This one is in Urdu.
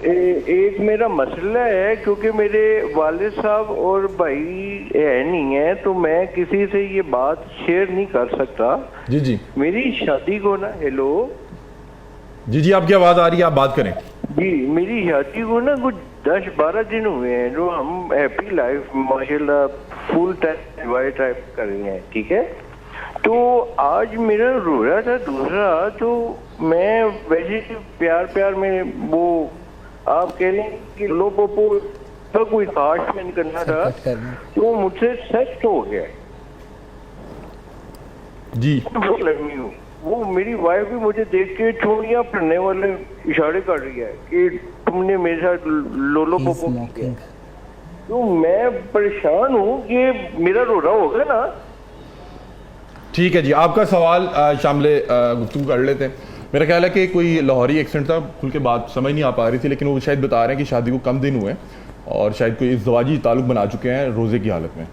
ایک میرا مسئلہ ہے کیونکہ میرے والد صاحب اور بھائی نہیں ہیں تو میں کسی سے یہ بات شیئر نہیں کر سکتا. جی جی میری شادی کو نا ہیلو جی جی آپ کی آواز آ رہی ہے, آپ بات کریں. جی میری شادی کو نا کچھ 10-12 دن ہوئے ہیں جو ہم ہیپی لائف ماشاء اللہ فل ٹائم انجوائے ٹائپ کر رہے ہیں. ٹھیک ہے, تو آج میرا رو رہا تھا دوسرا, تو میں ویسے پیار میں وہ آپ کہہ لیں کہ لو پوپو کا کوئی خاص میں کرنا تھا تو مجھ سے سچ ہو گیا. جی وہ میری وائف بھی مجھے دیکھ کے چوڑیاں پڑنے والے اشارے کر رہی ہے کہ تم نے میرے ساتھ لولو پوپو کیا. تو میں پریشان ہوں کہ میرا رو رہا ہوگا نا. ٹھیک ہے جی, آپ کا سوال شامل گفتگو کر لیتے ہیں. میرا خیال ہے کہ کوئی لاہوری ایکسنٹ تھا, کھل کے بات سمجھ نہیں آ پا رہی تھی, لیکن وہ شاید بتا رہے ہیں کہ شادی کو کم دن ہوئے اور شاید کوئی ازدواجی تعلق بنا چکے ہیں روزے کی حالت میں.